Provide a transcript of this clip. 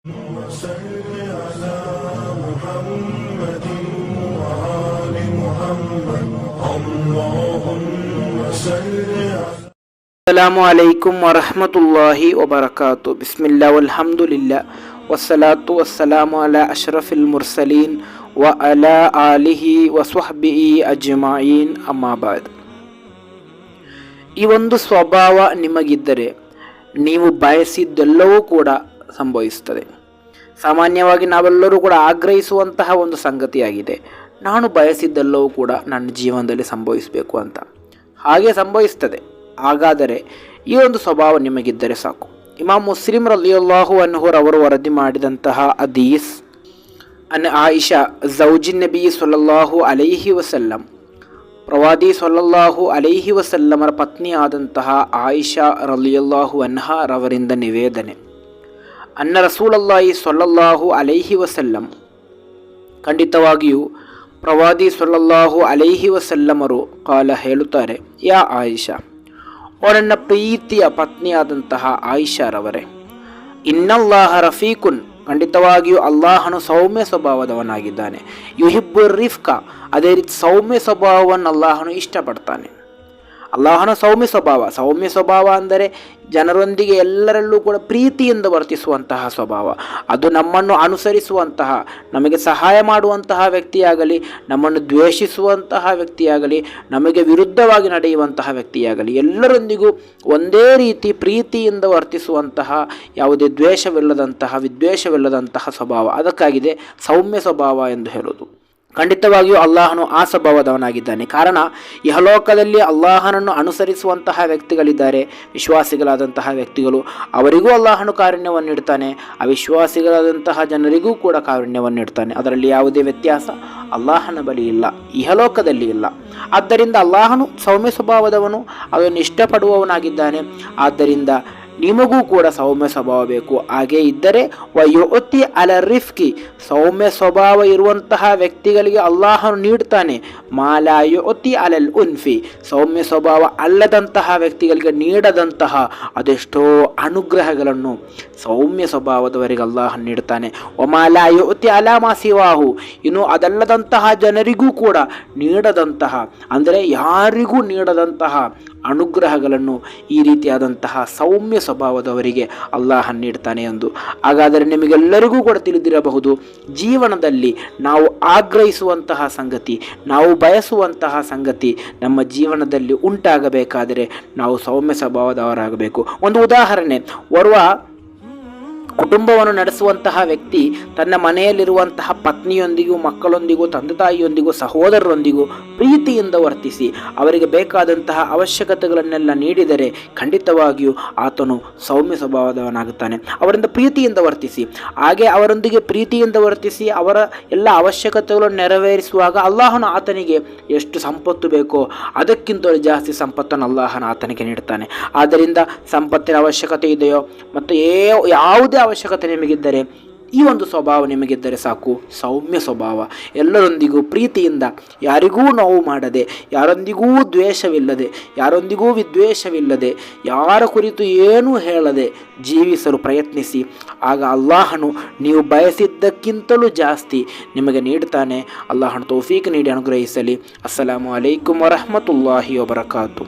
وصل على محمد وآل محمد اللهم صل على ಅಸ್ಸಲಾಮು ಅಲೈಕುಂ ವರಹಮತುಲ್ಲಾಹಿ ವಬರಕಾತು. ಬಿಸ್ಮಿಲ್ಲಾ ವಲ್ಹಮ್ದುಲಿಲ್ಲಾ ವಸ್ಸಲಾತು ವಸ್ಸಲಾಮು ಅಲಾ ಅಶ್ರಫಿಲ್ ಮುರ್ಸಲೀನ್ ವ ಅಲಾ ಆಲಿಹಿ ವಸ್ವಹ್ಬಿಹಿ ಅಜ್ಮಾಯಿನ್ ಅಮ್ಮಾಬಾದ್. ಈ ಒಂದು ಸ್ವಭಾವ ನಿಮಗಿದ್ದರೆ ನೀವು ಬಯಸಿದ್ದೆಲ್ಲವೂ ಕೂಡ ಸಂಭವಿಸುತ್ತದೆ. ಸಾಮಾನ್ಯವಾಗಿ ನಾವೆಲ್ಲರೂ ಕೂಡ ಆಗ್ರಹಿಸುವಂತಹ ಒಂದು ಸಂಗತಿಯಾಗಿದೆ, ನಾನು ಬಯಸಿದ್ದೆಲ್ಲವೂ ಕೂಡ ನನ್ನ ಜೀವನದಲ್ಲಿ ಸಂಭವಿಸಬೇಕು ಅಂತ. ಹಾಗೆ ಸಂಭವಿಸ್ತದೆ. ಹಾಗಾದರೆ ಈ ಒಂದು ಸ್ವಭಾವ ನಿಮಗಿದ್ದರೆ ಸಾಕು. ಇಮಾಮ್ ಮುಸ್ಲಿಂ ರಲಿಯಲ್ಲಾಹು ಅನ್ಹುರವರು ವರದಿ ಮಾಡಿದಂತಹ ಹದೀಸ್, ಅನ್ ಆಯಿಷಾ ಝೌಜಿನ್ ನಬಿ ಸಲ್ಲಲ್ಲಾಹು ಅಲೈಹಿ ವಸಲ್ಲಂ, ಪ್ರವಾದಿ ಸಲ್ಲಲ್ಲಾಹು ಅಲೈಹಿ ವಸಲ್ಲಮರ ಪತ್ನಿಯಾದಂತಹ ಆಯಿಷಾ ರಲಿಯಲ್ಲಾಹು ಅನ್ಹಾ ರವರಿಂದ ನಿವೇದನೆ. ಅನ್ನ ರಸೂಲಲ್ಲಾಹಿ ಸಲ್ಲಲ್ಲಾಹು ಅಲೈಹಿ ವಸಲ್ಲಂ, ಖಂಡಿತವಾಗಿಯೂ ಪ್ರವಾದಿ ಸಲ್ಲಲ್ಲಾಹು ಅಲೈಹಿ ವಸಲ್ಲಮರು ಕಾಲ ಹೇಳುತ್ತಾರೆ, ಯಾ ಆಯಿಷಾ, ಓ ನನ್ನ ಪ್ರೀತಿಯ ಪತ್ನಿಯಾದಂತಹ ಆಯಿಷಾರವರೇ, ಇನ್ನಲ್ಲಾಹ ರಫೀಕುನ್, ಖಂಡಿತವಾಗಿಯೂ ಅಲ್ಲಾಹನು ಸೌಮ್ಯ ಸ್ವಭಾವದವನಾಗಿದ್ದಾನೆ. ಯುಹಿಬ್ಬುರ್ ರಿಫ್ಕ, ಅದೇ ರೀತಿ ಸೌಮ್ಯ ಸ್ವಭಾವವನ್ನು ಅಲ್ಲಾಹನು ಇಷ್ಟಪಡ್ತಾನೆ. ಅಲ್ಲಾಹನ ಸೌಮ್ಯ ಸ್ವಭಾವ ಅಂದರೆ ಜನರೊಂದಿಗೆ ಎಲ್ಲರಲ್ಲೂ ಕೂಡ ಪ್ರೀತಿಯಿಂದ ವರ್ತಿಸುವಂತಹ ಸ್ವಭಾವ. ಅದು ನಮ್ಮನ್ನು ಅನುಸರಿಸುವಂತಹ, ನಮಗೆ ಸಹಾಯ ಮಾಡುವಂತಹ ವ್ಯಕ್ತಿಯಾಗಲಿ, ನಮ್ಮನ್ನು ದ್ವೇಷಿಸುವಂತಹ ವ್ಯಕ್ತಿಯಾಗಲಿ, ನಮಗೆ ವಿರುದ್ಧವಾಗಿ ನಡೆಯುವಂತಹ ವ್ಯಕ್ತಿಯಾಗಲಿ, ಎಲ್ಲರೊಂದಿಗೂ ಒಂದೇ ರೀತಿ ಪ್ರೀತಿಯಿಂದ ವರ್ತಿಸುವಂತಹ, ಯಾವುದೇ ದ್ವೇಷವಿಲ್ಲದಂತಹ, ವಿದ್ವೇಷವಿಲ್ಲದಂತಹ ಸ್ವಭಾವ, ಅದಕ್ಕಾಗಿದೆ ಸೌಮ್ಯ ಸ್ವಭಾವ ಎಂದು ಹೇಳೋದು. ಖಂಡಿತವಾಗಿಯೂ ಅಲ್ಲಾಹನು ಆ ಸ್ವಭಾವದವನಾಗಿದ್ದಾನೆ. ಕಾರಣ, ಇಹಲೋಕದಲ್ಲಿ ಅಲ್ಲಾಹನನ್ನು ಅನುಸರಿಸುವಂತಹ ವ್ಯಕ್ತಿಗಳಿದ್ದಾರೆ, ವಿಶ್ವಾಸಿಗಳಾದಂತಹ ವ್ಯಕ್ತಿಗಳು, ಅವರಿಗೂ ಅಲ್ಲಾಹನು ಕಾರುಣ್ಯವನ್ನು ನೀಡ್ತಾನೆ, ಅವಿಶ್ವಾಸಿಗಳಾದಂತಹ ಜನರಿಗೂ ಕೂಡ ಕಾರುಣ್ಯವನ್ನು ನೀಡ್ತಾನೆ. ಅದರಲ್ಲಿ ಯಾವುದೇ ವ್ಯತ್ಯಾಸ ಅಲ್ಲಾಹನ ಬಳಿ ಇಲ್ಲ, ಇಹಲೋಕದಲ್ಲಿ ಇಲ್ಲ. ಆದ್ದರಿಂದ ಅಲ್ಲಾಹನು ಸೌಮ್ಯ ಸ್ವಭಾವದವನು, ಅದನ್ನು ಇಷ್ಟಪಡುವವನಾಗಿದ್ದಾನೆ. ಆದ್ದರಿಂದ ನಿಮಗೂ ಕೂಡ ಸೌಮ್ಯ ಸ್ವಭಾವ ಬೇಕು. ಹಾಗೇ ಇದ್ದರೆ ವಯುತಿ ಅಲ ರಿಫ್ಕಿ, ಸೌಮ್ಯ ಸ್ವಭಾವ ಇರುವಂತಹ ವ್ಯಕ್ತಿಗಳಿಗೆ ಅಲ್ಲಾಹನು ನೀಡ್ತಾನೆ. ಮಾಲಾ ಯುತಿ ಅಲಲ್ ಉನ್ಫಿ, ಸೌಮ್ಯ ಸ್ವಭಾವ ಅಲ್ಲದಂತಹ ವ್ಯಕ್ತಿಗಳಿಗೆ ನೀಡದಂತಹ ಅದೆಷ್ಟೋ ಅನುಗ್ರಹಗಳನ್ನು ಸೌಮ್ಯ ಸ್ವಭಾವದವರಿಗೆ ಅಲ್ಲಾಹನು ನೀಡ್ತಾನೆ. ಒಮಾಲಾ ಯುತಿ ಅಲಾ ಮಾ ಸಿವಾಹು, ಇನ್ನು ಅದಲ್ಲದಂತಹ ಜನರಿಗೂ ಕೂಡ ನೀಡದಂತಹ, ಅಂದರೆ ಯಾರಿಗೂ ನೀಡದಂತಹ ಅನುಗ್ರಹಗಳನ್ನು ಈ ರೀತಿಯಾದಂತಹ ಸೌಮ್ಯ ಸ್ವಭಾವದವರಿಗೆ ಅಲ್ಲಾಹ ನೀಡ್ತಾನೆ ಎಂದು. ಹಾಗಾದರೆ ನಿಮಗೆಲ್ಲರಿಗೂ ಕೂಡ ತಿಳಿದಿರಬಹುದು, ಜೀವನದಲ್ಲಿ ನಾವು ಆಗ್ರಹಿಸುವಂತಹ ಸಂಗತಿ, ನಾವು ಬಯಸುವಂತಹ ಸಂಗತಿ ನಮ್ಮ ಜೀವನದಲ್ಲಿ ಉಂಟಾಗಬೇಕಾದರೆ ನಾವು ಸೌಮ್ಯ ಸ್ವಭಾವದವರಾಗಬೇಕು. ಒಂದು ಉದಾಹರಣೆ, ಓರ್ವ ಕುಟುಂಬವನ್ನು ನಡೆಸುವಂತಹ ವ್ಯಕ್ತಿ ತನ್ನ ಮನೆಯಲ್ಲಿರುವಂತಹ ಪತ್ನಿಯೊಂದಿಗೂ, ಮಕ್ಕಳೊಂದಿಗೂ, ತಂದೆ ತಾಯಿಯೊಂದಿಗೂ, ಸಹೋದರರೊಂದಿಗೂ ಪ್ರೀತಿಯಿಂದ ವರ್ತಿಸಿ ಅವರಿಗೆ ಬೇಕಾದಂತಹ ಅವಶ್ಯಕತೆಗಳನ್ನೆಲ್ಲ ನೀಡಿದರೆ ಖಂಡಿತವಾಗಿಯೂ ಆತನು ಸೌಮ್ಯ ಸ್ವಭಾವದವನಾಗುತ್ತಾನೆ. ಅವರಿಂದ ಪ್ರೀತಿಯಿಂದ ವರ್ತಿಸಿ, ಹಾಗೆ ಅವರೊಂದಿಗೆ ಪ್ರೀತಿಯಿಂದ ವರ್ತಿಸಿ ಅವರ ಎಲ್ಲ ಅವಶ್ಯಕತೆಗಳನ್ನು ನೆರವೇರಿಸುವಾಗ ಅಲ್ಲಾಹನು ಆತನಿಗೆ ಎಷ್ಟು ಸಂಪತ್ತು ಬೇಕೋ ಅದಕ್ಕಿಂತಲೂ ಜಾಸ್ತಿ ಸಂಪತ್ತನ್ನು ಅಲ್ಲಾಹನ ಆತನಿಗೆ ನೀಡ್ತಾನೆ. ಆದ್ದರಿಂದ ಸಂಪತ್ತಿನ ಅವಶ್ಯಕತೆ ಇದೆಯೋ ಮತ್ತು ಯಾವುದೇ ಅವಶ್ಯಕತೆ ನಿಮಗಿದ್ದರೆ ಈ ಒಂದು ಸ್ವಭಾವ ನಿಮಗಿದ್ದರೆ ಸಾಕು, ಸೌಮ್ಯ ಸ್ವಭಾವ. ಎಲ್ಲರೊಂದಿಗೂ ಪ್ರೀತಿಯಿಂದ, ಯಾರಿಗೂ ನೋವು ಮಾಡದೆ, ಯಾರೊಂದಿಗೂ ದ್ವೇಷವಿಲ್ಲದೆ, ಯಾರೊಂದಿಗೂ ವಿದ್ವೇಷವಿಲ್ಲದೆ, ಯಾರ ಕುರಿತು ಏನೂ ಹೇಳದೆ ಜೀವಿಸಲು ಪ್ರಯತ್ನಿಸಿ. ಆಗ ಅಲ್ಲಾಹನು ನೀವು ಬಯಸಿದ್ದಕ್ಕಿಂತಲೂ ಜಾಸ್ತಿ ನಿಮಗೆ ನೀಡ್ತಾನೆ. ಅಲ್ಲಾಹನು ತೌಫೀಕ್ ನೀಡಿ ಅನುಗ್ರಹಿಸಲಿ. ಅಸ್ಸಲಾಮು ಅಲೈಕುಂ ವರಹಮತುಲ್ಲಾಹಿ ವಬರಕಾತು.